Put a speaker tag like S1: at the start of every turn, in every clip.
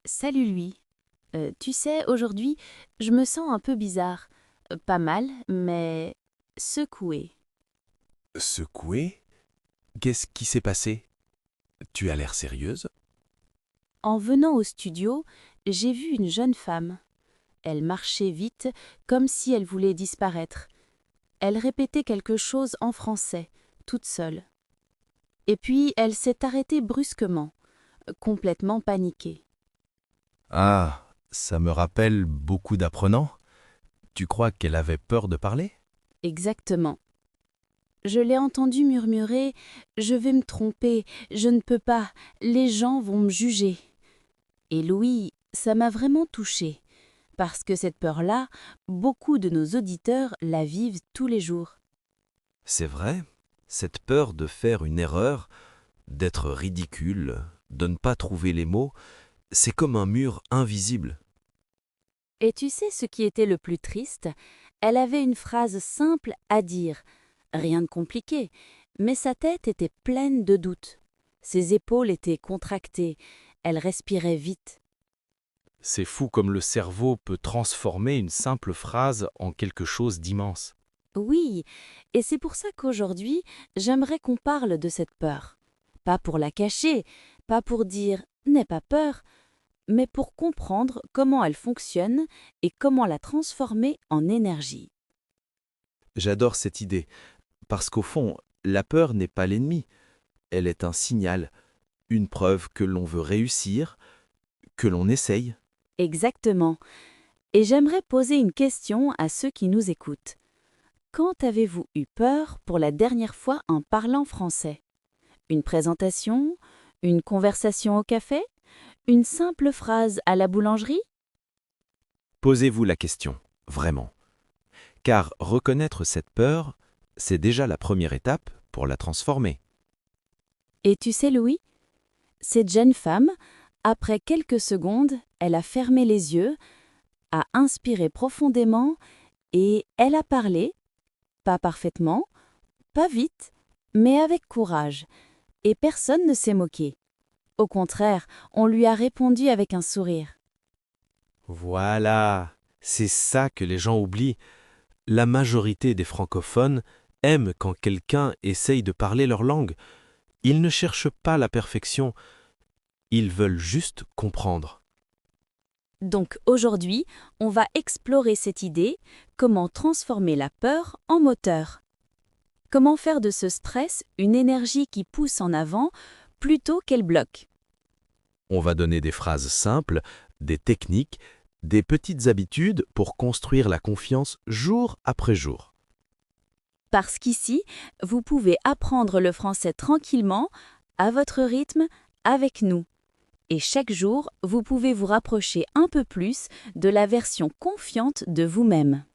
S1: Salut lui. Tu sais, aujourd'hui, je me sens un peu bizarre. Pas mal, mais secouée.
S2: Secouée? Qu'est-ce qui s'est passé? Tu as l'air sérieuse?
S1: En venant au studio, j'ai vu une jeune femme. Elle marchait vite, comme si elle voulait disparaître. Elle répétait quelque chose en français, toute seule. Et puis elle s'est arrêtée brusquement, complètement paniquée.
S2: Ah, ça me rappelle beaucoup d'apprenants. Tu crois qu'elle avait peur de parler?
S1: Exactement. Je l'ai entendue murmurer ⁇ Je vais me tromper, je ne peux pas, les gens vont me juger ⁇ Et Louis, ça m'a vraiment touchée, parce que cette peur-là, beaucoup de nos auditeurs la vivent tous les jours.
S2: C'est vrai, cette peur de faire une erreur, d'être ridicule, de ne pas trouver les mots, c'est comme un mur invisible.
S1: Et tu sais ce qui était le plus triste? Elle avait une phrase simple à dire, rien de compliqué, mais sa tête était pleine de doutes. Ses épaules étaient contractées, elle respirait vite.
S2: C'est fou comme le cerveau peut transformer une simple phrase en quelque chose d'immense.
S1: Oui, et c'est pour ça qu'aujourd'hui, j'aimerais qu'on parle de cette peur. Pas pour la cacher, pas pour dire n'aie pas peur, mais pour comprendre comment elle fonctionne et comment la transformer en énergie.
S2: J'adore cette idée, parce qu'au fond, la peur n'est pas l'ennemi, elle est un signal, une preuve que l'on veut réussir, que l'on essaye.
S1: Exactement. Et j'aimerais poser une question à ceux qui nous écoutent. Quand avez-vous eu peur pour la dernière fois en parlant français? Une présentation? Une conversation au café? Une simple phrase à la boulangerie?
S2: Posez-vous la question, vraiment. Car reconnaître cette peur, c'est déjà la première étape pour la transformer.
S1: Et tu sais, Louis, cette jeune femme, après quelques secondes, elle a fermé les yeux, a inspiré profondément et elle a parlé, pas parfaitement, pas vite, mais avec courage. Et personne ne s'est moqué. Au contraire, on lui a répondu avec un sourire.
S2: Voilà, c'est ça que les gens oublient. La majorité des francophones aiment quand quelqu'un essaye de parler leur langue. Ils ne cherchent pas la perfection, ils veulent juste comprendre.
S1: Donc aujourd'hui, on va explorer cette idée, comment transformer la peur en moteur. Comment faire de ce stress une énergie qui pousse en avant plutôt qu'elle bloque.
S2: On va donner des phrases simples, des techniques, des petites habitudes pour construire la confiance jour après jour.
S1: Parce qu'ici, vous pouvez apprendre le français tranquillement, à votre rythme, avec nous. Et chaque jour, vous pouvez vous rapprocher un peu plus de la version confiante de vous-même.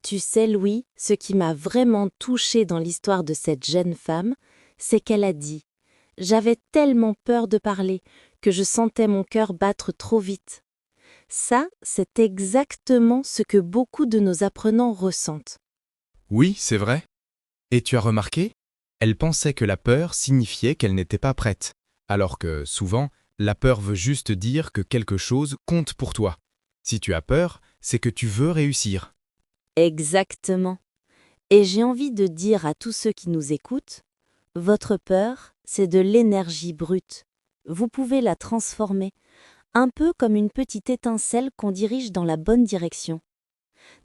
S1: Tu sais, Louis, ce qui m'a vraiment touchée dans l'histoire de cette jeune femme, c'est qu'elle a dit « J'avais tellement peur de parler que je sentais mon cœur battre trop vite. » Ça, c'est exactement ce que beaucoup de nos apprenants ressentent.
S3: Oui, c'est vrai. Et tu as remarqué? Elle pensait que la peur signifiait qu'elle n'était pas prête, alors que, souvent, la peur veut juste dire que quelque chose compte pour toi. Si tu as peur, c'est que tu veux réussir.
S1: Exactement. Et j'ai envie de dire à tous ceux qui nous écoutent, votre peur, c'est de l'énergie brute. Vous pouvez la transformer, un peu comme une petite étincelle qu'on dirige dans la bonne direction.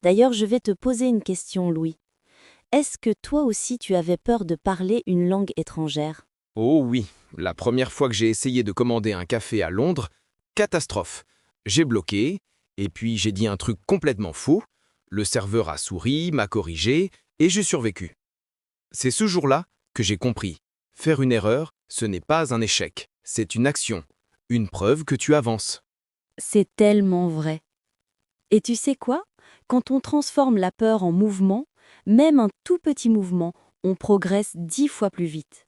S1: D'ailleurs, je vais te poser une question, Louis. Est-ce que toi aussi tu avais peur de parler une langue étrangère?
S4: Oh oui, la première fois que j'ai essayé de commander un café à Londres, catastrophe. J'ai bloqué, et puis j'ai dit un truc complètement fou. Le serveur a souri, m'a corrigé, et j'ai survécu. C'est ce jour-là que j'ai compris. Faire une erreur, ce n'est pas un échec, c'est une action, une preuve que tu avances.
S1: C'est tellement vrai. Et tu sais quoi? Quand on transforme la peur en mouvement, même un tout petit mouvement, on progresse 10 fois plus vite.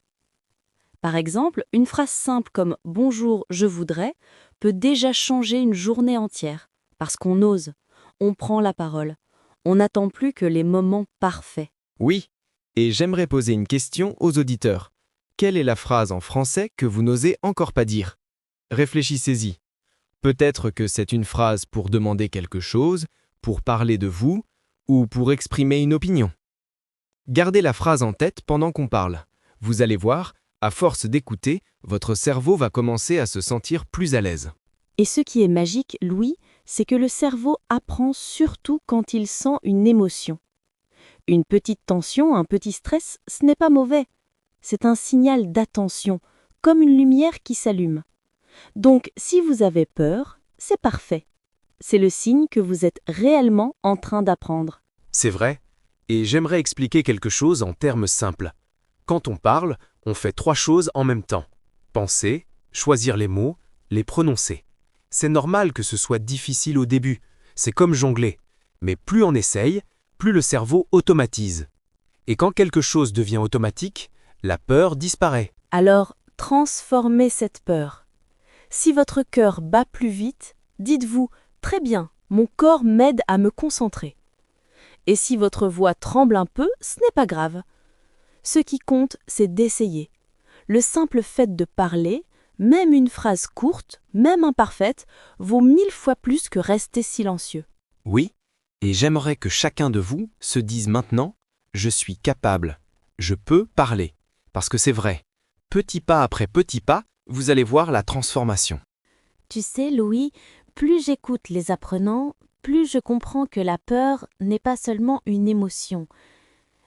S1: Par exemple, une phrase simple comme ⁇ Bonjour, je voudrais ⁇ peut déjà changer une journée entière, parce qu'on ose, on prend la parole, on n'attend plus que les moments parfaits.
S3: Oui, et j'aimerais poser une question aux auditeurs. Quelle est la phrase en français que vous n'osez encore pas dire? Réfléchissez-y. Peut-être que c'est une phrase pour demander quelque chose, pour parler de vous, ou pour exprimer une opinion. Gardez la phrase en tête pendant qu'on parle. Vous allez voir, à force d'écouter, votre cerveau va commencer à se sentir plus à l'aise.
S5: Et ce qui est magique, Louis, c'est que le cerveau apprend surtout quand il sent une émotion. Une petite tension, un petit stress, ce n'est pas mauvais. C'est un signal d'attention, comme une lumière qui s'allume. Donc, si vous avez peur, c'est parfait. C'est le signe que vous êtes réellement en train d'apprendre.
S4: C'est vrai, et j'aimerais expliquer quelque chose en termes simples. Quand on parle, on fait 3 choses en même temps. Penser, choisir les mots, les prononcer. C'est normal que ce soit difficile au début, c'est comme jongler. Mais plus on essaye, plus le cerveau automatise. Et quand quelque chose devient automatique, la peur disparaît.
S5: Alors, transformez cette peur. Si votre cœur bat plus vite, dites-vous « Très bien, mon corps m'aide à me concentrer ». Et si votre voix tremble un peu, ce n'est pas grave. Ce qui compte, c'est d'essayer. Le simple fait de parler, même une phrase courte, même imparfaite, vaut 1000 fois plus que rester silencieux.
S4: Oui, et j'aimerais que chacun de vous se dise maintenant « Je suis capable, je peux parler ». Parce que c'est vrai, petit pas après petit pas, vous allez voir la transformation.
S1: Tu sais, Louis, plus j'écoute les apprenants, plus je comprends que la peur n'est pas seulement une émotion.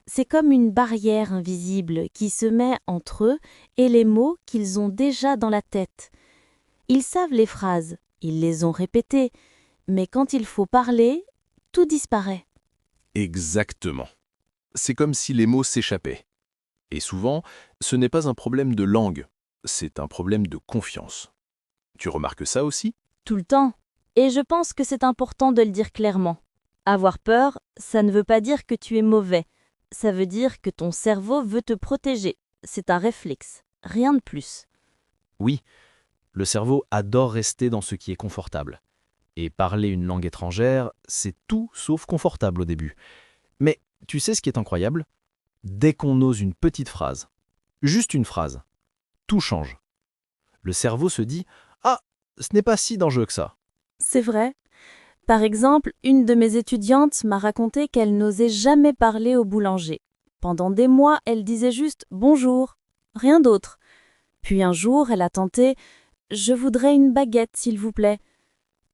S1: C'est comme une barrière invisible qui se met entre eux et les mots qu'ils ont déjà dans la tête. Ils savent les phrases, ils les ont répétées, mais quand il faut parler, tout disparaît.
S6: Exactement. C'est comme si les mots s'échappaient. Et souvent, ce n'est pas un problème de langue, c'est un problème de confiance. Tu remarques ça aussi?
S1: Tout le temps. Et je pense que c'est important de le dire clairement. Avoir peur, ça ne veut pas dire que tu es mauvais. Ça veut dire que ton cerveau veut te protéger. C'est un réflexe, rien de plus.
S2: Oui, le cerveau adore rester dans ce qui est confortable. Et parler une langue étrangère, c'est tout sauf confortable au début. Mais tu sais ce qui est incroyable? Dès qu'on ose une petite phrase, juste une phrase, tout change. Le cerveau se dit « Ah, ce n'est pas si dangereux que ça ».
S5: C'est vrai. Par exemple, une de mes étudiantes m'a raconté qu'elle n'osait jamais parler au boulanger. Pendant des mois, elle disait juste « bonjour », rien d'autre. Puis un jour, elle a tenté « je voudrais une baguette, s'il vous plaît ».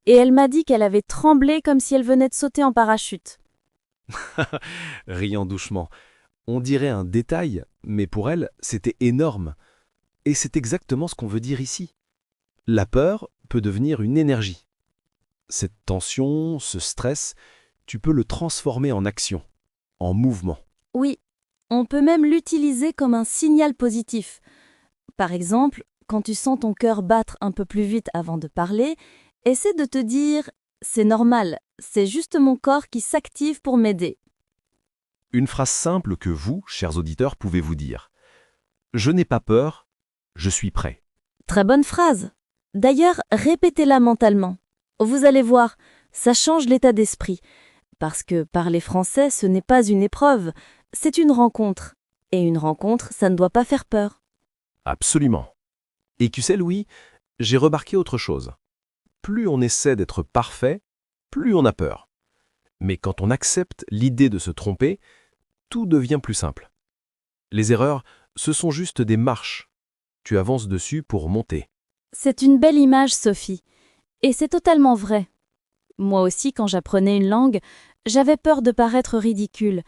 S5: Et elle m'a dit qu'elle avait tremblé comme si elle venait de sauter en parachute.
S2: Riant doucement. On dirait un détail, mais pour elle, c'était énorme. Et c'est exactement ce qu'on veut dire ici. La peur peut devenir une énergie. Cette tension, ce stress, tu peux le transformer en action, en mouvement.
S5: Oui, on peut même l'utiliser comme un signal positif. Par exemple, quand tu sens ton cœur battre un peu plus vite avant de parler, essaie de te dire « c'est normal, c'est juste mon corps qui s'active pour m'aider ».
S6: Une phrase simple que vous, chers auditeurs, pouvez vous dire. Je n'ai pas peur, je suis prêt.
S5: Très bonne phrase. D'ailleurs, répétez-la mentalement. Vous allez voir, ça change l'état d'esprit. Parce que parler français, ce n'est pas une épreuve, c'est une rencontre. Et une rencontre, ça ne doit pas faire peur.
S6: Absolument.
S2: Et tu sais, Louis, j'ai remarqué autre chose. Plus on essaie d'être parfait, plus on a peur. Mais quand on accepte l'idée de se tromper, tout devient plus simple. Les erreurs, ce sont juste des marches. Tu avances dessus pour monter.
S5: C'est une belle image, Sophie. Et c'est totalement vrai. Moi aussi, quand j'apprenais une langue, j'avais peur de paraître ridicule.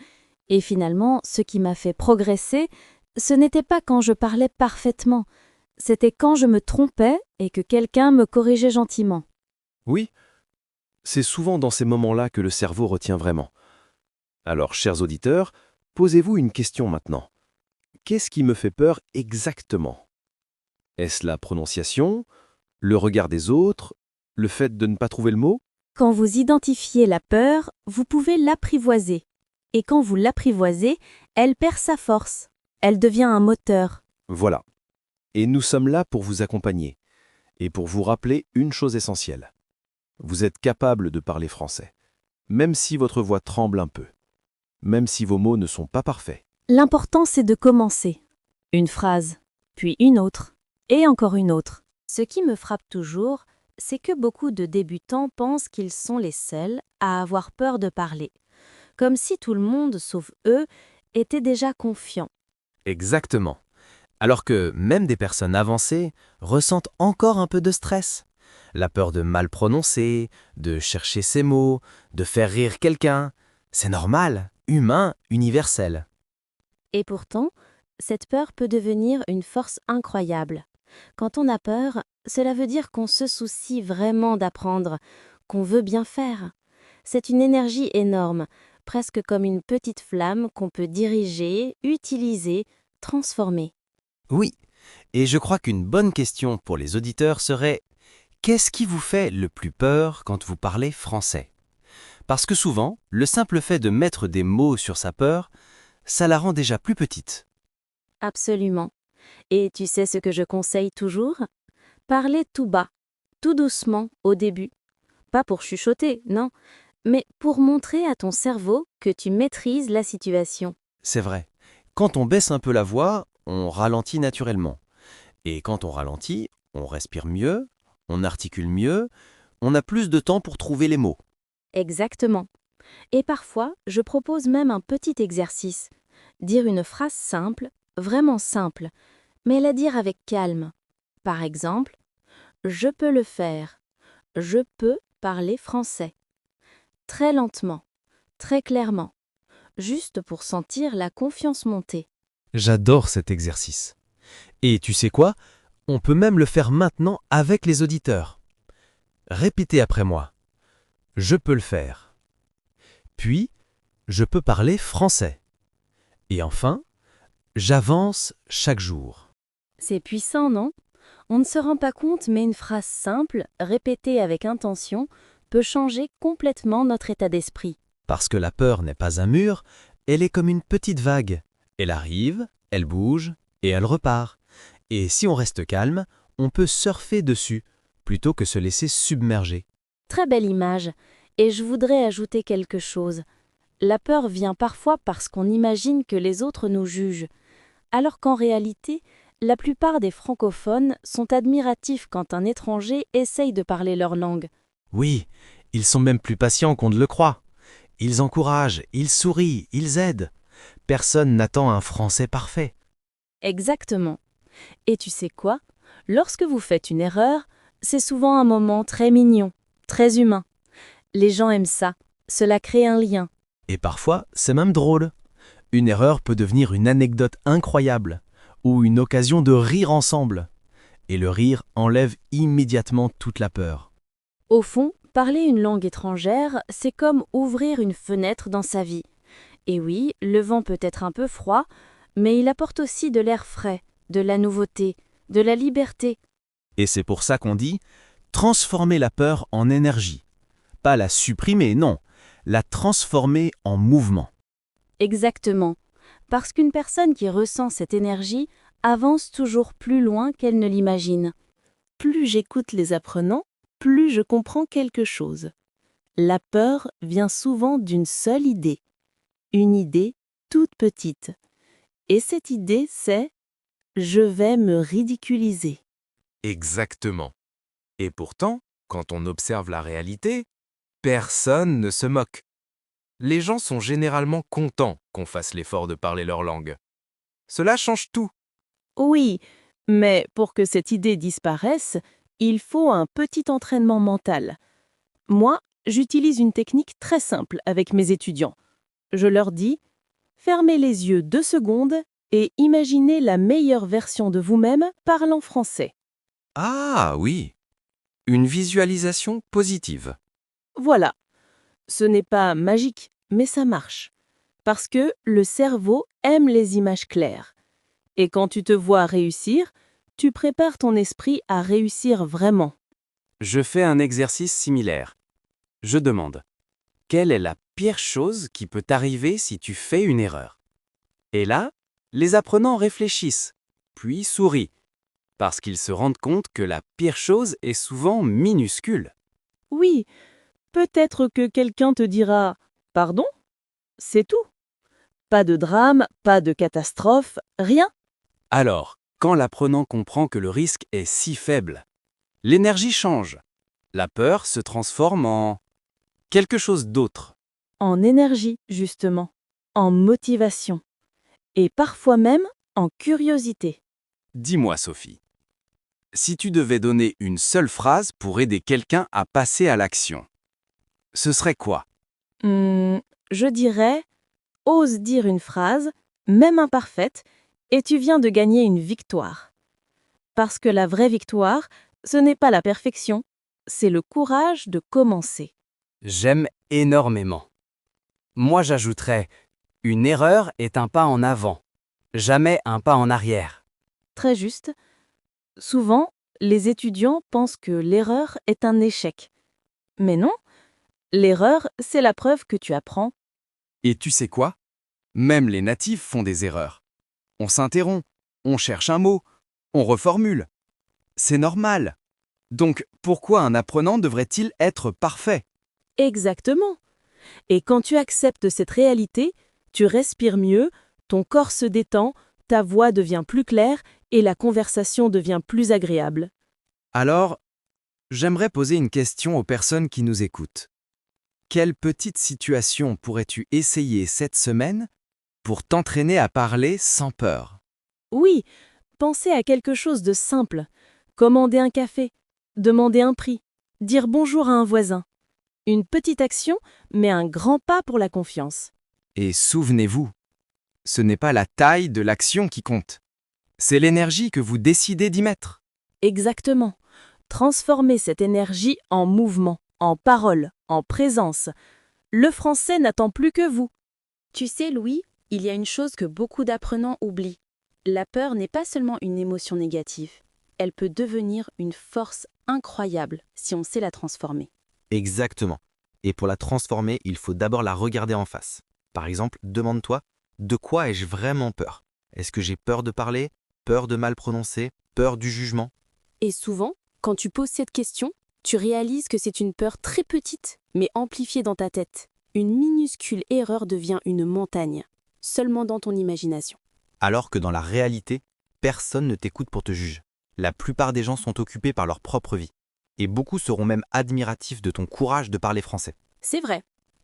S5: Et finalement, ce qui m'a fait progresser, ce n'était pas quand je parlais parfaitement. C'était quand je me trompais et que quelqu'un me corrigeait gentiment.
S2: Oui, c'est souvent dans ces moments-là que le cerveau retient vraiment. Alors, chers auditeurs, posez-vous une question maintenant. Qu'est-ce qui me fait peur exactement? Est-ce la prononciation, le regard des autres, le fait de ne pas trouver le mot?
S5: Quand vous identifiez la peur, vous pouvez l'apprivoiser. Et quand vous l'apprivoisez, elle perd sa force. Elle devient un moteur.
S2: Voilà. Et nous sommes là pour vous accompagner et pour vous rappeler une chose essentielle. Vous êtes capable de parler français, même si votre voix tremble un peu, même si vos mots ne sont pas parfaits.
S5: L'important, c'est de commencer. Une phrase, puis une autre, et encore une autre.
S1: Ce qui me frappe toujours,
S5: c'est que beaucoup de débutants pensent qu'ils sont les seuls à avoir peur de parler, comme si tout le monde, sauf eux, était déjà confiant.
S7: Exactement. Alors que même des personnes avancées ressentent encore un peu de stress. La peur de mal prononcer, de chercher ses mots, de faire rire quelqu'un. C'est normal, humain, universel.
S5: Et pourtant, cette peur peut devenir une force incroyable. Quand on a peur, cela veut dire qu'on se soucie vraiment d'apprendre, qu'on veut bien faire. C'est une énergie énorme, presque comme une petite flamme qu'on peut diriger, utiliser, transformer.
S7: Oui, et je crois qu'une bonne question pour les auditeurs serait « Qu'est-ce qui vous fait le plus peur quand vous parlez français ?» Parce que souvent, le simple fait de mettre des mots sur sa peur, ça la rend déjà plus petite.
S5: Absolument. Et tu sais ce que je conseille toujours? Parler tout bas, tout doucement au début. Pas pour chuchoter, non, mais pour montrer à ton cerveau que tu maîtrises la situation.
S7: C'est vrai. Quand on baisse un peu la voix, on ralentit naturellement. Et quand on ralentit, on respire mieux, on articule mieux, on a plus de temps pour trouver les mots.
S5: Exactement. Et parfois, je propose même un petit exercice. Dire une phrase simple, vraiment simple, mais la dire avec calme. Par exemple, je peux le faire. Je peux parler français. Très lentement, très clairement, juste pour sentir la confiance monter.
S7: J'adore cet exercice. Et tu sais quoi? On peut même le faire maintenant avec les auditeurs. Répétez après moi. Je peux le faire. Puis, je peux parler français. Et enfin, j'avance chaque jour.
S5: C'est puissant, non? On ne se rend pas compte, mais une phrase simple, répétée avec intention, peut changer complètement notre état d'esprit.
S7: Parce que la peur n'est pas un mur, elle est comme une petite vague. Elle arrive, elle bouge et elle repart. Et si on reste calme, on peut surfer dessus, plutôt que se laisser submerger.
S5: Très belle image. Et je voudrais ajouter quelque chose. La peur vient parfois parce qu'on imagine que les autres nous jugent, alors qu'en réalité, la plupart des francophones sont admiratifs quand un étranger essaye de parler leur langue.
S7: Oui, ils sont même plus patients qu'on ne le croit. Ils encouragent, ils sourient, ils aident. Personne n'attend un français parfait.
S5: Exactement. Et tu sais quoi? Lorsque vous faites une erreur, c'est souvent un moment très mignon, très humain. Les gens aiment ça, cela crée un lien.
S7: Et parfois, c'est même drôle. Une erreur peut devenir une anecdote incroyable, ou une occasion de rire ensemble. Et le rire enlève immédiatement toute la peur.
S5: Au fond, parler une langue étrangère, c'est comme ouvrir une fenêtre dans sa vie. Et oui, le vent peut être un peu froid, mais il apporte aussi de l'air frais, de la nouveauté, de la liberté.
S7: Et c'est pour ça qu'on dit « transformer la peur en énergie ». Pas la supprimer, non, la transformer en mouvement.
S5: Exactement. Parce qu'une personne qui ressent cette énergie avance toujours plus loin qu'elle ne l'imagine.
S8: Plus j'écoute les apprenants, plus je comprends quelque chose. La peur vient souvent d'une seule idée. Une idée toute petite. Et cette idée, c'est « je vais me ridiculiser ».
S4: Exactement. Et pourtant, quand on observe la réalité, personne ne se moque. Les gens sont généralement contents qu'on fasse l'effort de parler leur langue. Cela change tout.
S8: Oui, mais pour que cette idée disparaisse, il faut un petit entraînement mental. Moi, j'utilise une technique très simple avec mes étudiants. Je leur dis « fermez les yeux 2 secondes et imaginez la meilleure version de vous-même parlant français ».
S4: Ah oui, une visualisation positive.
S8: Voilà. Ce n'est pas magique, mais ça marche. Parce que le cerveau aime les images claires. Et quand tu te vois réussir, tu prépares ton esprit à réussir vraiment.
S7: Je fais un exercice similaire. Je demande « Quelle est la pire chose qui peut t'arriver si tu fais une erreur ?» Et là, les apprenants réfléchissent, puis sourient, parce qu'ils se rendent compte que la pire chose est souvent minuscule.
S8: Oui, peut-être que quelqu'un te dira « Pardon ?» C'est tout. Pas de drame, pas de catastrophe, rien.
S7: Alors, quand l'apprenant comprend que le risque est si faible, l'énergie change.
S9: La peur se transforme en quelque chose d'autre.
S8: En énergie, justement, en motivation, et parfois même en curiosité.
S9: Dis-moi, Sophie, si tu devais donner une seule phrase pour aider quelqu'un à passer à l'action, ce serait quoi?
S8: Je dirais, ose dire une phrase, même imparfaite, et tu viens de gagner une victoire. Parce que la vraie victoire, ce n'est pas la perfection, c'est le courage de commencer.
S9: J'aime énormément. Moi, j'ajouterais, une erreur est un pas en avant, jamais un pas en arrière.
S8: Très juste. Souvent, les étudiants pensent que l'erreur est un échec. Mais non, l'erreur, c'est la preuve que tu apprends.
S9: Et tu sais quoi? Même les natifs font des erreurs. On s'interrompt, on cherche un mot, on reformule. C'est normal. Donc, pourquoi un apprenant devrait-il être parfait?
S8: Exactement. Et quand tu acceptes cette réalité, tu respires mieux, ton corps se détend, ta voix devient plus claire et la conversation devient plus agréable.
S9: Alors, j'aimerais poser une question aux personnes qui nous écoutent. Quelle petite situation pourrais-tu essayer cette semaine pour t'entraîner à parler sans peur?
S8: Oui, pensez à quelque chose de simple. Commander un café, demander un prix, dire bonjour à un voisin. Une petite action, mais un grand pas pour la confiance.
S9: Et souvenez-vous, ce n'est pas la taille de l'action qui compte. C'est l'énergie que vous décidez d'y mettre.
S8: Exactement. Transformez cette énergie en mouvement, en parole, en présence. Le français n'attend plus que vous.
S1: Tu sais, Louis, il y a une chose que beaucoup d'apprenants oublient. La peur n'est pas seulement une émotion négative. Elle peut devenir une force incroyable si on sait la transformer.
S7: Exactement. Et pour la transformer, il faut d'abord la regarder en face. Par exemple, demande-toi, de quoi ai-je vraiment peur? Est-ce que j'ai peur de parler, peur de mal prononcer, peur du jugement?
S1: Et souvent, quand tu poses cette question, tu réalises que c'est une peur très petite, mais amplifiée dans ta tête. Une minuscule erreur devient une montagne, seulement dans ton imagination.
S7: Alors que dans la réalité, personne ne t'écoute pour te juger. La plupart des gens sont occupés par leur propre vie. Et beaucoup seront même admiratifs de ton courage de parler français.
S1: C'est vrai.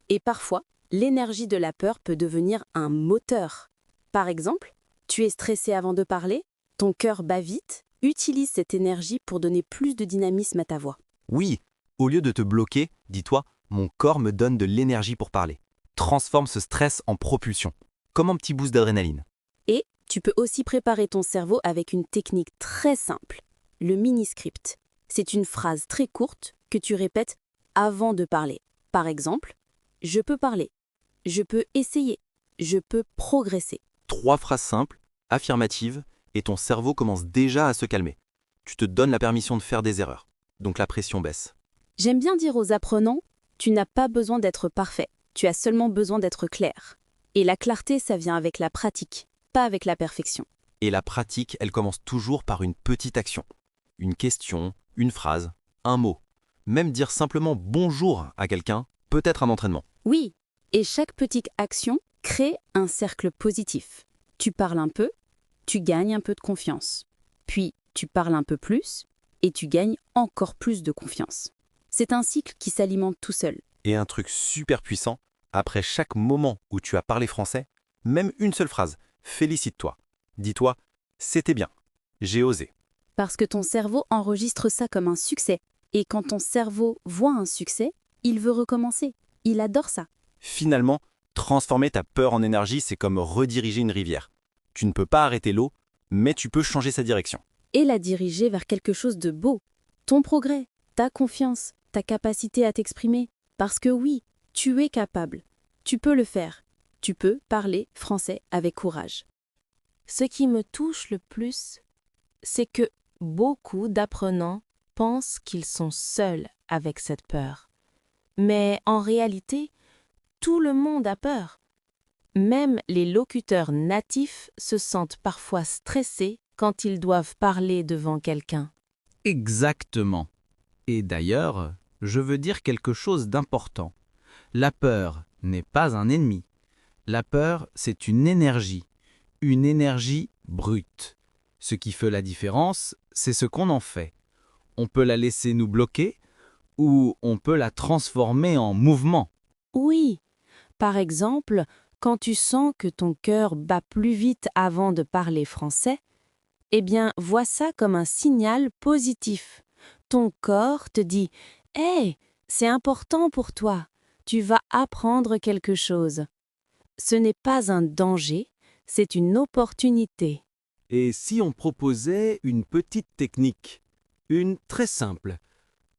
S1: Et parfois, l'énergie de la peur peut devenir un moteur. Par exemple, tu es stressé avant de parler, ton cœur bat vite, utilise cette énergie pour donner plus de dynamisme à ta voix.
S7: Oui, au lieu de te bloquer, dis-toi, mon corps me donne de l'énergie pour parler. Transforme ce stress en propulsion, comme un petit boost d'adrénaline.
S1: Et tu peux aussi préparer ton cerveau avec une technique très simple, le mini-script. C'est une phrase très courte que tu répètes avant de parler. Par exemple, je peux parler, je peux essayer, je peux progresser.
S7: 3 phrases simples, affirmatives, et ton cerveau commence déjà à se calmer. Tu te donnes la permission de faire des erreurs, donc la pression baisse.
S1: J'aime bien dire aux apprenants, tu n'as pas besoin d'être parfait, tu as seulement besoin d'être clair. Et la clarté, ça vient avec la pratique, pas avec la perfection.
S7: Et la pratique, elle commence toujours par une petite action. Une question, une phrase, un mot. Même dire simplement bonjour à quelqu'un peut être un entraînement.
S1: Oui, et chaque petite action crée un cercle positif. Tu parles un peu, tu gagnes un peu de confiance. Puis tu parles un peu plus et tu gagnes encore plus de confiance. C'est un cycle qui s'alimente tout seul.
S7: Et un truc super puissant, après chaque moment où tu as parlé français, même une seule phrase, félicite-toi. Dis-toi, c'était bien, j'ai osé.
S1: Parce que ton cerveau enregistre ça comme un succès. Et quand ton cerveau voit un succès, il veut recommencer. Il adore ça.
S7: Finalement, transformer ta peur en énergie, c'est comme rediriger une rivière. Tu ne peux pas arrêter l'eau, mais tu peux changer sa direction.
S1: Et la diriger vers quelque chose de beau. Ton progrès, ta confiance, ta capacité à t'exprimer. Parce que oui, tu es capable. Tu peux le faire. Tu peux parler français avec courage.
S5: Ce qui me touche le plus, c'est que beaucoup d'apprenants pensent qu'ils sont seuls avec cette peur. Mais en réalité, tout le monde a peur. Même les locuteurs natifs se sentent parfois stressés quand ils doivent parler devant quelqu'un.
S10: Exactement. Et d'ailleurs, je veux dire quelque chose d'important. La peur n'est pas un ennemi. La peur, c'est une énergie brute. Ce qui fait la différence, c'est ce qu'on en fait. On peut la laisser nous bloquer ou on peut la transformer en mouvement.
S8: Oui. Par exemple, quand tu sens que ton cœur bat plus vite avant de parler français, eh bien, vois ça comme un signal positif. Ton corps te dit « Hey, c'est important pour toi, tu vas apprendre quelque chose ». Ce n'est pas un danger, c'est une opportunité.
S2: Et si on proposait une petite technique, une très simple.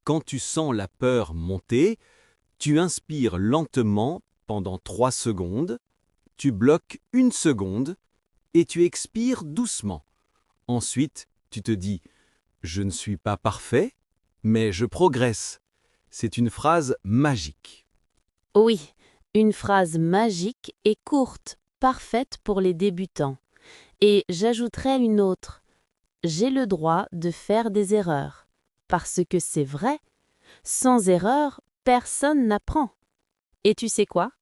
S2: Quand tu sens la peur monter, tu inspires lentement pendant 3 secondes, tu bloques 1 seconde et tu expires doucement. Ensuite, tu te dis « Je ne suis pas parfait, mais je progresse ». C'est une phrase magique.
S8: Oui, une phrase magique et courte, parfaite pour les débutants. Et j'ajouterai une autre. J'ai le droit de faire des erreurs. Parce que c'est vrai, sans erreur, personne n'apprend. Et tu sais quoi?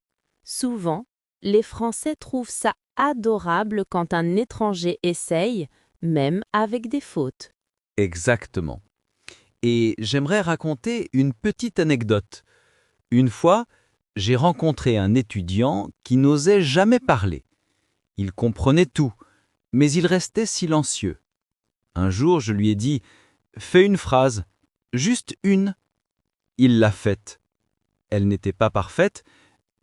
S8: Souvent, les Français trouvent ça adorable quand un étranger essaye, même avec des fautes.
S10: Exactement. Et j'aimerais raconter une petite anecdote. Une fois, j'ai rencontré un étudiant qui n'osait jamais parler. Il comprenait tout, mais il restait silencieux. Un jour, je lui ai dit « Fais une phrase, juste une ». Il l'a faite. Elle n'était pas parfaite,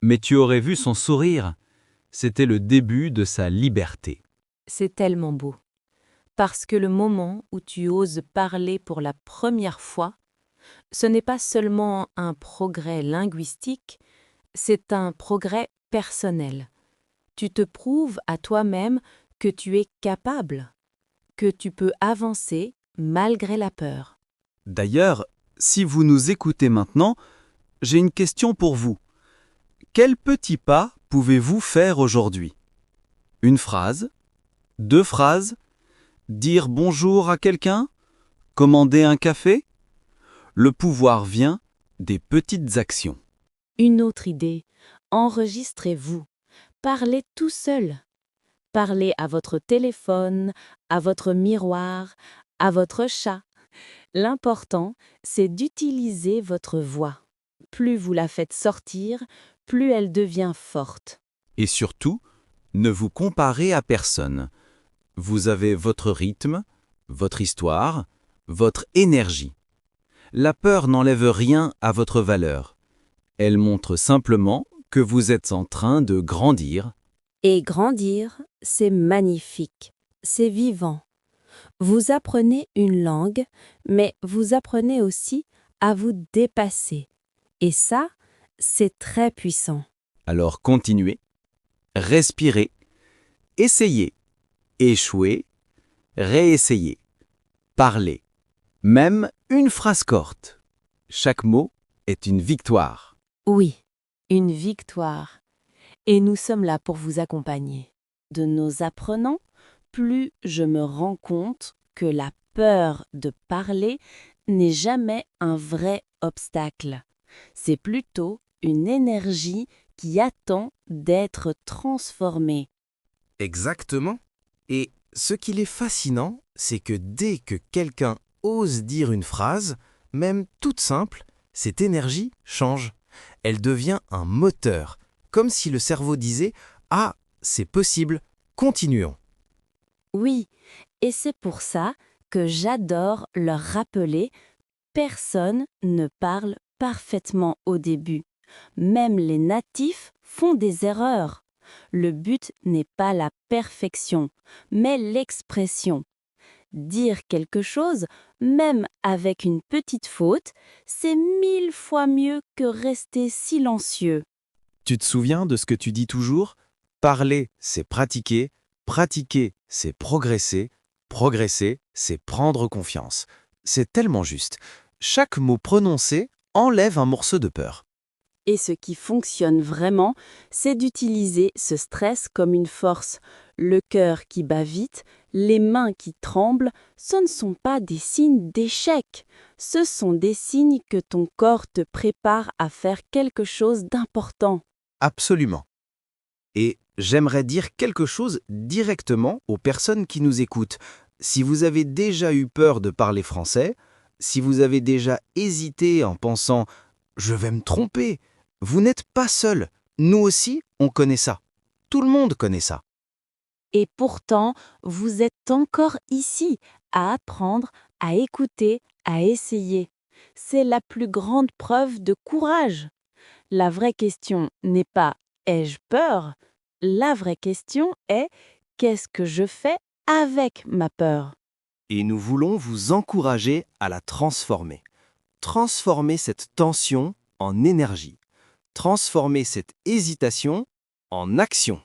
S10: mais tu aurais vu son sourire. C'était le début de sa liberté.
S5: C'est tellement beau. Parce que le moment où tu oses parler pour la première fois, ce n'est pas seulement un progrès linguistique, c'est un progrès personnel. Tu te prouves à toi-même que tu es capable, que tu peux avancer malgré la peur.
S10: D'ailleurs, si vous nous écoutez maintenant, j'ai une question pour vous. Quel petit pas pouvez-vous faire aujourd'hui? Une phrase? 2 phrases? Dire bonjour à quelqu'un? Commander un café? Le pouvoir vient des petites actions.
S8: Une autre idée, enregistrez-vous. Parlez tout seul. Parlez à votre téléphone, à votre miroir, à votre chat. L'important, c'est d'utiliser votre voix. Plus vous la faites sortir, plus elle devient forte.
S10: Et surtout, ne vous comparez à personne. Vous avez votre rythme, votre histoire, votre énergie. La peur n'enlève rien à votre valeur. Elle montre simplement que vous êtes en train de grandir.
S8: Et grandir, c'est magnifique, c'est vivant. Vous apprenez une langue, mais vous apprenez aussi à vous dépasser. Et ça, c'est très puissant.
S10: Alors continuez, respirez, essayez, échouez, réessayez, parlez. Même une phrase courte. Chaque mot est une victoire.
S5: Oui, une victoire. Et nous sommes là pour vous accompagner.
S8: De nos apprenants, plus je me rends compte que la peur de parler n'est jamais un vrai obstacle. C'est plutôt une énergie qui attend d'être transformée.
S4: Exactement. Et ce qu'il est fascinant, c'est que dès que quelqu'un ose dire une phrase, même toute simple, cette énergie change. Elle devient un moteur, comme si le cerveau disait « Ah, c'est possible, continuons ».
S8: Oui, et c'est pour ça que j'adore leur rappeler « Personne ne parle parfaitement au début. Même les natifs font des erreurs. Le but n'est pas la perfection, mais l'expression. Dire quelque chose, même avec une petite faute, c'est 1000 fois mieux que rester silencieux. »
S4: Tu te souviens de ce que tu dis toujours ? Parler, c'est pratiquer, pratiquer, c'est progresser, progresser, c'est prendre confiance. C'est tellement juste. Chaque mot prononcé enlève un morceau de peur.
S8: Et ce qui fonctionne vraiment, c'est d'utiliser ce stress comme une force. Le cœur qui bat vite, les mains qui tremblent, ce ne sont pas des signes d'échec. Ce sont des signes que ton corps te prépare à faire quelque chose d'important.
S4: Absolument. Et j'aimerais dire quelque chose directement aux personnes qui nous écoutent. Si vous avez déjà eu peur de parler français,
S9: Si vous avez déjà hésité en pensant « je vais me tromper », vous n'êtes pas seul. Nous aussi, on connaît ça. Tout le monde connaît ça.
S5: Et pourtant, vous êtes encore ici, à apprendre, à écouter, à essayer. C'est la plus grande preuve de courage. La vraie question n'est pas « ai-je peur ?», la vraie question est « qu'est-ce que je fais avec ma peur ?»
S11: Et nous voulons vous encourager à la transformer. Transformer cette tension en énergie. Transformer cette hésitation en action.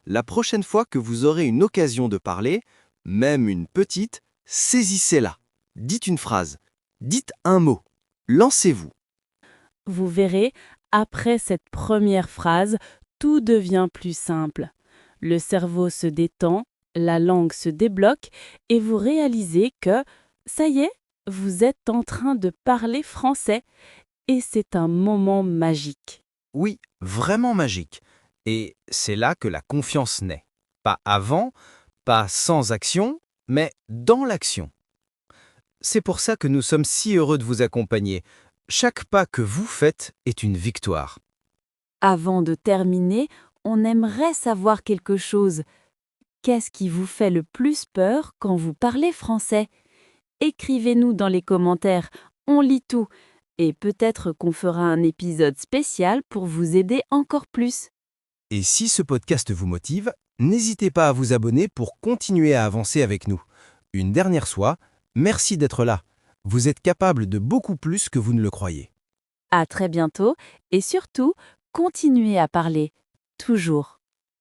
S11: La prochaine fois que vous aurez une occasion de parler, même une petite, saisissez-la. Dites une phrase, dites un mot, lancez-vous.
S5: Vous verrez, après cette première phrase, tout devient plus simple. Le cerveau se détend, la langue se débloque et vous réalisez que, ça y est, vous êtes en train de parler français et c'est un moment magique.
S3: Oui, vraiment magique. Et c'est là que la confiance naît. Pas avant, pas sans action, mais dans l'action. C'est pour ça que nous sommes si heureux de vous accompagner. Chaque pas que vous faites est une victoire.
S5: Avant de terminer, on aimerait savoir quelque chose. Qu'est-ce qui vous fait le plus peur quand vous parlez français ? Écrivez-nous dans les commentaires, on lit tout. Et peut-être qu'on fera un épisode spécial pour vous aider encore plus.
S3: Et si ce podcast vous motive, n'hésitez pas à vous abonner pour continuer à avancer avec nous. Une dernière fois, merci d'être là. Vous êtes capable de beaucoup plus que vous ne le croyez.
S5: À très bientôt et surtout, continuez à parler, toujours.